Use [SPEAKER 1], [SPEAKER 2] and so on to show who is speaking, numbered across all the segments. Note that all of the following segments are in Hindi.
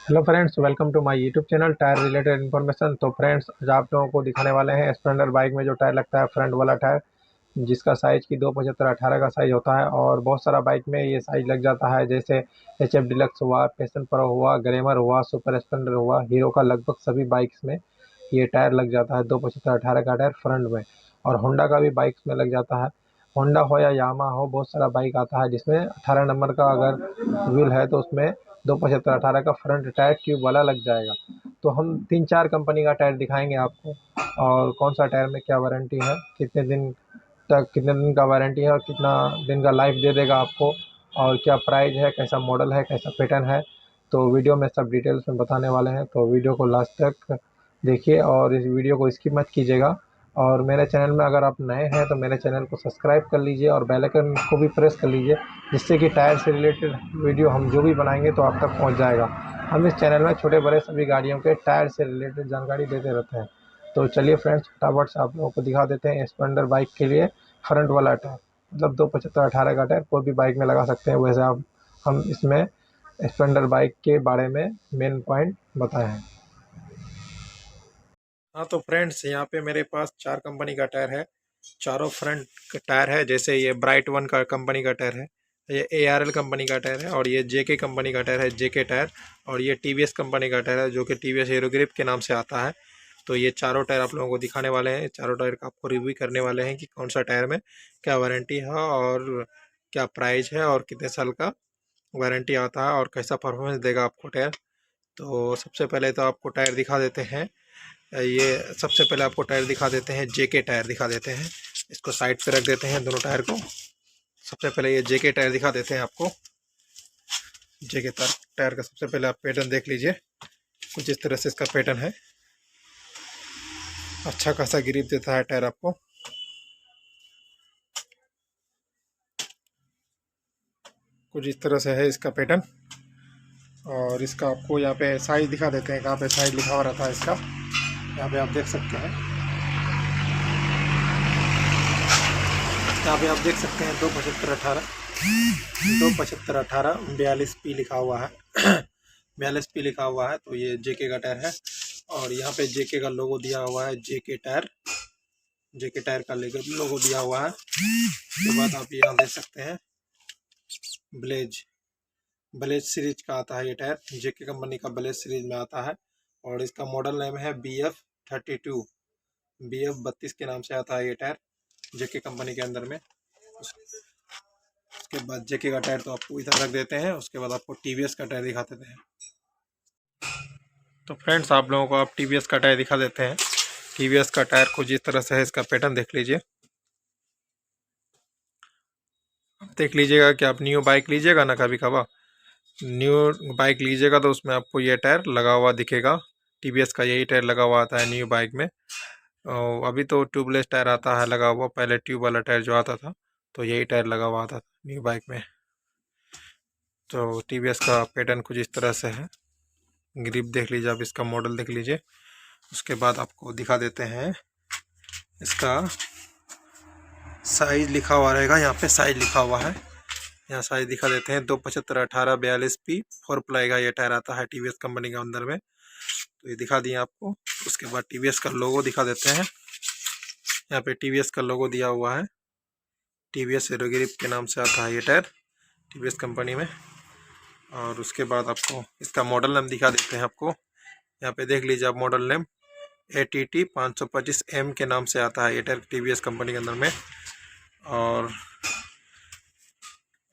[SPEAKER 1] Hello friends, welcome to my YouTube channel tyre related information. तो फ्रेंड्स, आज आप लोगों को दिखाने वाले हैं स्प्लेंडर बाइक में जो टायर लगता है, फ्रंट वाला टायर, जिसका साइज़ की 275/18 का साइज़ होता है। और बहुत सारा बाइक में ये साइज़ लग जाता है, जैसे एच एफ डिलक्स हुआ, पैशन प्रो हुआ, ग्लैमर हुआ, सुपर स्प्लेंडर हुआ, हीरो का लगभग सभी बाइक्स में ये टायर लग जाता है। 275/18 का टायर फ्रंट में। और होंडा का भी बाइक्स में लग जाता है। होंडा हो या यामा हो, बहुत सारा बाइक आता है जिसमें 18 नंबर का अगर व्हील है तो उसमें 275/18 का फ्रंट टायर ट्यूब वाला लग जाएगा। तो हम 3-4 कंपनी का टायर दिखाएंगे आपको, और कौन सा टायर में क्या वारंटी है, कितने दिन का वारंटी है और कितना दिन का लाइफ दे देगा आपको, और क्या प्राइस है, कैसा मॉडल है, कैसा पैटर्न है। तो वीडियो में सब डिटेल्स में बताने वाले हैं, तो वीडियो को लास्ट तक देखिए और इस वीडियो को स्किप मत कीजिएगा। और मेरे चैनल में अगर आप नए हैं तो मेरे चैनल को सब्सक्राइब कर लीजिए और बेल आइकन को भी प्रेस कर लीजिए, जिससे कि टायर से रिलेटेड वीडियो हम जो भी बनाएंगे तो आप तक पहुंच जाएगा। हम इस चैनल में छोटे बड़े सभी गाड़ियों के टायर से रिलेटेड जानकारी देते रहते हैं। तो चलिए फ्रेंड्स, फटाफट से आप लोगों को दिखा देते हैं स्प्लेंडर बाइक के लिए फ्रंट वाला टायर, मतलब 275/18 का टायर कोई भी बाइक में लगा सकते हैं। वैसे आप हम इसमें स्प्लेंडर बाइक के बारे में मेन पॉइंट बताए हैं। हाँ, तो फ्रेंड्स, यहाँ पे मेरे पास 4 कंपनी का टायर है। चारों फ्रंट का टायर है। जैसे ये ब्राइट वन का कंपनी का टायर है, ये ARL कंपनी का टायर है, और ये JK कंपनी का टायर है, JK टायर। और ये TVS कंपनी का टायर है, जो कि TVS हीरो ग्रिप के नाम से आता है। तो ये चारों टायर आप लोगों को दिखाने वाले हैं। चारों टायर का आपको रिव्यू करने वाले हैं कि कौन सा टायर में क्या वारंटी है, और क्या प्राइस है, और कितने साल का वारंटी आता है, और कैसा परफॉर्मेंस देगा आपको टायर। तो सबसे पहले तो आपको टायर दिखा देते हैं। ये सबसे पहले आपको टायर दिखा देते हैं, JK टायर दिखा देते हैं। इसको साइड पे रख देते हैं दोनों टायर को। सबसे पहले ये JK टायर दिखा देते हैं आपको। JK टायर का सबसे पहले आप पैटर्न देख लीजिए। कुछ इस तरह से इसका पैटर्न है। अच्छा खासा ग्रिप देता है टायर आपको। कुछ इस तरह से है इसका पैटर्न। और इसका आपको यहाँ पे साइज दिखा देते हैं, कहाँ पे साइज लिखा हुआ रहता है इसका। यहाँ पे आप देख सकते हैं। यहाँ पे आप देख सकते हैं 275/18, 275/18 42P लिखा हुआ है। 42P लिखा हुआ है। तो ये JK का टायर है। और यहाँ पे JK का लोगो दिया हुआ है, JK टायर। JK टायर का लोगो दिया हुआ है। उसके बाद आप यहाँ देख सकते हैं ब्लेज ब्लेज सीरीज का आता है ये टायर। JK कंपनी का ब्लेज सीरीज में आता है। और इसका मॉडल नेम है BF32, BF32 के नाम से आता है ये टायर JK कंपनी के अंदर में। उसके बाद JK का टायर तो आपको इधर रख देते हैं। उसके बाद आपको TVS का टायर दिखा देते हैं। तो फ्रेंड्स, आप लोगों को आप TVS का टायर दिखा देते हैं। TVS का टायर कुछ इस तरह से है। इसका पैटर्न देख लीजिए। आप देख लीजिएगा कि आप न्यू बाइक लीजिएगा ना, कभी कभार न्यू बाइक लीजिएगा तो उसमें आपको ये टायर लगा हुआ दिखेगा। TVS का यही टायर लगा हुआ आता है न्यू बाइक में। और अभी तो ट्यूबलेस टायर आता है लगा हुआ, पहले ट्यूब वाला टायर जो आता था तो यही टायर लगा हुआ आता था न्यू बाइक में। तो TVS का पैटर्न कुछ इस तरह से है। ग्रिप देख लीजिए आप, इसका मॉडल देख लीजिए। उसके बाद आपको दिखा देते हैं इसका साइज लिखा हुआ रहेगा। यहाँ पे साइज लिखा हुआ है, यहाँ साइज दिखा देते हैं। 275/18 42P 4 प्लाई का ये टायर आता है TVS कंपनी के अंदर में। तो ये दिखा दिए आपको। उसके बाद TVS का लोगो दिखा देते हैं। यहाँ पे TVS का लोगो दिया हुआ है। TVS हीरो ग्रिप के नाम से आता है ये टायर TVS कंपनी में। और उसके बाद आपको इसका मॉडल नेम दिखा देते हैं आपको। यहाँ पे देख लीजिए आप, मॉडल नेम ATT 525M के नाम से आता है ये टायर TVS कंपनी के अंदर में।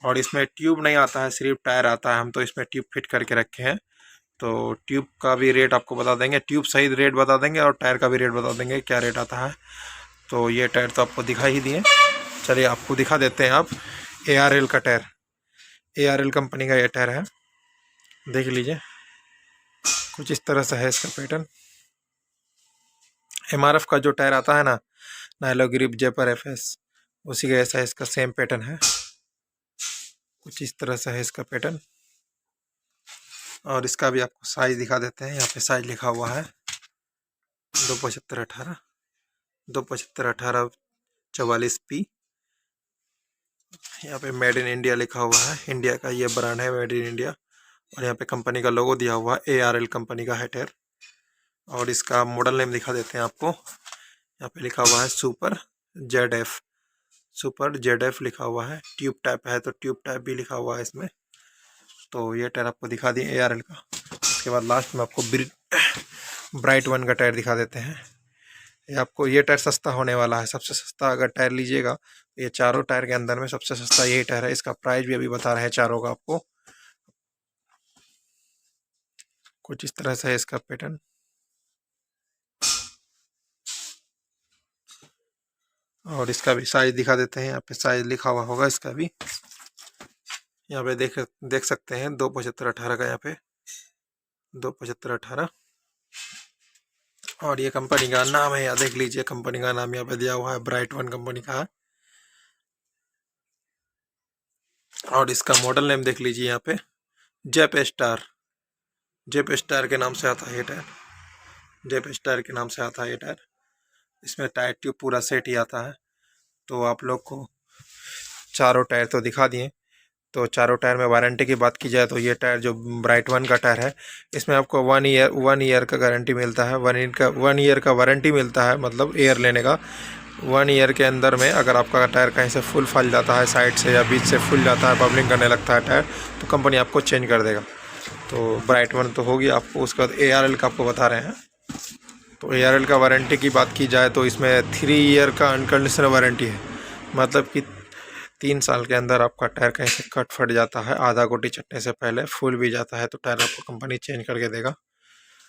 [SPEAKER 1] और इसमें ट्यूब नहीं आता है, सिर्फ टायर आता है। हम तो इसमें ट्यूब फिट करके रखे हैं। तो ट्यूब का भी रेट आपको बता देंगे, ट्यूब सही रेट बता देंगे, और टायर का भी रेट बता देंगे क्या रेट आता है। तो ये टायर तो आपको दिखा ही दिए। चलिए आपको दिखा देते हैं आप ARL का टायर। ARL कंपनी का ये टायर है, देख लीजिए। कुछ इस तरह से है इसका पैटर्न। MRF का जो टायर आता है ना, नाइलो ग्रिप जेपर FS, उसी का ऐसा इसका सेम पैटर्न है। कुछ इस तरह से है इसका पैटर्न। और इसका भी आपको साइज दिखा देते हैं। यहाँ पे साइज लिखा हुआ है 275/18, 275/18 44P। यहाँ पे मेड इन इंडिया लिखा हुआ है। इंडिया का ये ब्रांड है, मेड इन इंडिया। और यहाँ पे कंपनी का लोगो दिया हुआ है, ARL कंपनी का है टायर। और इसका मॉडल नेम दिखा देते हैं आपको। यहाँ पे लिखा हुआ है सुपर ZF लिखा हुआ है। ट्यूब टाइप है तो ट्यूब टाइप भी लिखा हुआ है इसमें। तो ये टायर आपको दिखा दिए ARL का। उसके बाद लास्ट में आपको ब्राइट वन का टायर दिखा देते हैं। ये आपको ये टायर सस्ता होने वाला है, सबसे सस्ता अगर टायर लीजिएगा ये चारों टायर के अंदर में सबसे सस्ता यही टायर है। इसका प्राइस भी अभी बता रहे हैं चारों का आपको। कुछ इस तरह से है इसका पैटर्न। और इसका भी साइज दिखा देते हैं, यहाँ पे साइज लिखा हुआ होगा इसका भी। यहाँ पे देख सकते हैं 275/18 का, यहाँ पे 275/18। और ये कंपनी का नाम है, यहाँ देख लीजिए कंपनी का नाम यहाँ पे दिया हुआ है, ब्राइट वन कंपनी का है। और इसका मॉडल नेम देख लीजिए यहाँ पे, जेप स्टार के नाम से आता है ये टायर। जेप स्टार के नाम से आता है ये टायर। इसमें टायर ट्यूब पूरा सेट ही आता है। तो आप लोग को चारों टायर तो दिखा दिए। तो चारों टायर में वारंटी की बात की जाए तो ये टायर जो ब्राइट वन का टायर है इसमें आपको 1 ईयर का गारंटी मिलता है। 1 ईयर का वारंटी मिलता है, मतलब एयर लेने का। 1 ईयर के अंदर में अगर आपका टायर कहीं से फुल फल जाता है, साइड से या बीच से फुल जाता है, बबलिंग करने लगता है टायर, तो कंपनी आपको चेंज कर देगा। तो ब्राइट वन तो होगी आपको। उसके बाद ARL का आपको बता रहे हैं। तो ARL का वारंटी की बात की जाए तो इसमें 3 ईयर का अनकंडीशनल वारंटी है। मतलब कि 3 साल के अंदर आपका टायर कहीं से कट फट जाता है, आधा गोटी चटने से पहले फुल भी जाता है, तो टायर आपको कंपनी चेंज करके देगा।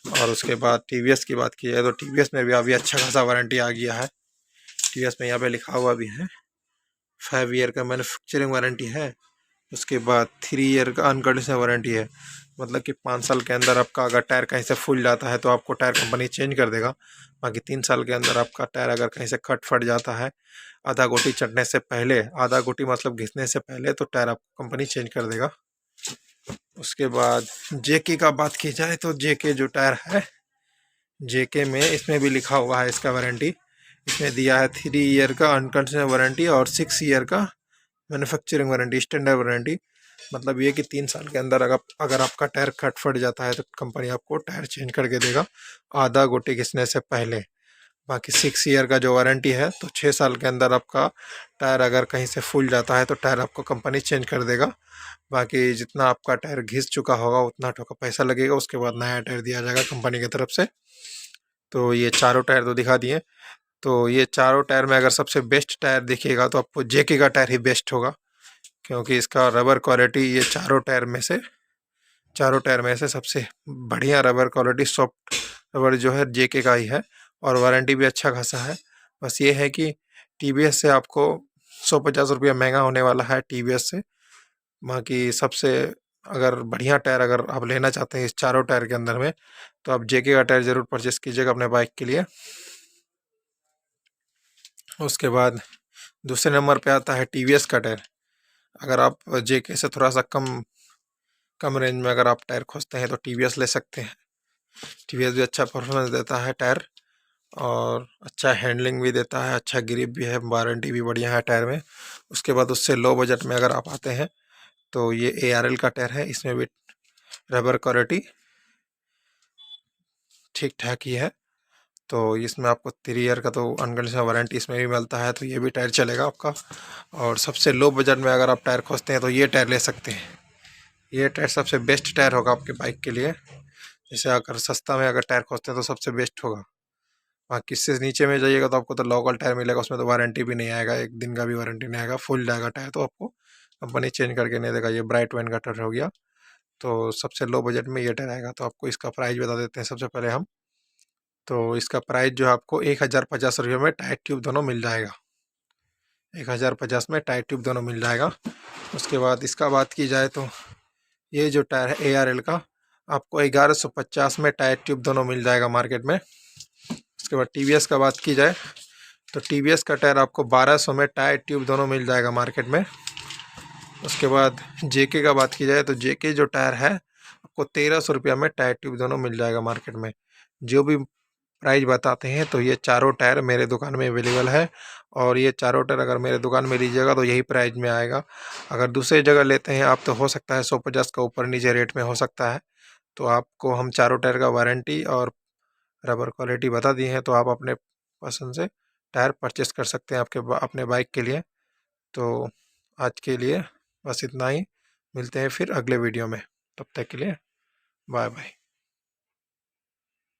[SPEAKER 1] और उसके बाद TVS की बात की जाए तो TVS में भी अभी अच्छा खासा वारंटी आ गया है। TVS में यहाँ पे लिखा हुआ भी है 5 ईयर का मैन्युफैक्चरिंग वारंटी है। उसके बाद 3 ईयर का अनकंडीशनल वारंटी है। मतलब कि 5 साल के अंदर आपका अगर टायर कहीं से फूल जाता है तो आपको टायर कंपनी चेंज कर देगा। बाकी 3 साल के अंदर आपका टायर अगर कहीं से कट फट जाता है, आधा गोटी चढ़ने से पहले, आधा गोटी मतलब घिसने से पहले, तो टायर आपको कंपनी चेंज कर देगा। उसके बाद JK का बात की जाए तो JK जो टायर है, JK में इसमें भी लिखा हुआ है इसका वारंटी। इसमें दिया है 3 ईयर का अनकंडीशनल वारंटी और 6 ईयर का मैन्युफैक्चरिंग वारंटी, स्टैंडर्ड वारंटी। मतलब ये कि 3 साल के अंदर अगर आपका टायर कट फट जाता है तो कंपनी आपको टायर चेंज करके देगा, आधा गोटी घिसने से पहले। बाकी 6 ईयर का जो वारंटी है, तो 6 साल के अंदर आपका टायर अगर कहीं से फूल जाता है तो टायर आपको कंपनी चेंज कर देगा। बाकी जितना आपका टायर घिस चुका होगा उतना का पैसा लगेगा, उसके बाद नया टायर दिया जाएगा कंपनी की तरफ से। तो ये चारों टायर तो दिखा दिए। तो ये चारों टायर में अगर सबसे बेस्ट टायर देखिएगा तो आपको JK का टायर ही बेस्ट होगा, क्योंकि इसका रबर क्वालिटी ये चारों टायर में से सबसे बढ़िया रबर क्वालिटी, सॉफ्ट रबर जो है JK का ही है। और वारंटी भी अच्छा खासा है। बस ये है कि TVS से आपको 150 रुपया महंगा होने वाला है TVS से। बाकी सबसे अगर बढ़िया टायर अगर आप लेना चाहते हैं इस चारों टायर के अंदर में, तो आप JK का टायर ज़रूर परचेस कीजिएगा अपने बाइक के लिए। उसके बाद दूसरे नंबर पे आता है TVS का टायर। अगर आप JK से थोड़ा सा कम रेंज में अगर आप टायर खोजते हैं तो TVS ले सकते हैं। TVS भी अच्छा परफॉर्मेंस देता है टायर, और अच्छा हैंडलिंग भी देता है, अच्छा ग्रिप भी है, वारंटी भी बढ़िया है टायर में। उसके बाद उससे लो बजट में अगर आप आते हैं तो ये ARL का टायर है। इसमें भी रबर क्वालिटी ठीक ठाक ही है। तो इसमें आपको 3 ईयर का तो अनकंडीशनल वारंटी इसमें भी मिलता है, तो ये भी टायर चलेगा आपका। और सबसे लो बजट में अगर आप टायर खोजते हैं तो ये टायर ले सकते हैं। ये टायर सबसे बेस्ट टायर होगा आपके बाइक के लिए। जैसे अगर सस्ता में अगर टायर खोजते हैं तो सबसे बेस्ट होगा। बाकी इससे नीचे में जाइएगा तो आपको तो लोकल टायर मिलेगा, उसमें तो वारंटी भी नहीं आएगा, 1 दिन का भी वारंटी नहीं आएगा, फुल जाएगा टायर तो आपको कंपनी चेंज करके नहीं देगा। ये ब्राइट वन का टायर हो गया। तो सबसे लो बजट में ये टायर आएगा। तो आपको इसका प्राइस बता देते हैं सबसे पहले हम। तो इसका प्राइस जो है आपको 1050 रुपये में टायर ट्यूब दोनों मिल जाएगा। 1050 में टायर ट्यूब दोनों मिल जाएगा। उसके बाद इसका बात की जाए तो ये जो टायर है ARL का, आपको 1150 में टायर ट्यूब दोनों मिल जाएगा मार्केट में। उसके बाद TVS का बात की जाए तो TVS का टायर आपको 1200 में टायर ट्यूब दोनों मिल जाएगा मार्केट में। उसके बाद JK का बात की जाए तो JK जो टायर है आपको 1300 रुपया में टायर ट्यूब दोनों मिल जाएगा मार्केट में। जो भी प्राइस बताते हैं। तो ये चारों टायर मेरे दुकान में अवेलेबल है, और ये चारों टायर अगर मेरे दुकान में लीजिएगा तो यही प्राइस में आएगा। अगर दूसरी जगह लेते हैं आप तो हो सकता है 150 का ऊपर नीचे रेट में हो सकता है। तो आपको हम चारों टायर का वारंटी और रबर क्वालिटी बता दी है, तो आप अपने पसंद से टायर परचेस कर सकते हैं अपने बाइक के लिए। तो आज के लिए बस इतना ही, मिलते हैं फिर अगले वीडियो में, तब तक के लिए बाय बाय।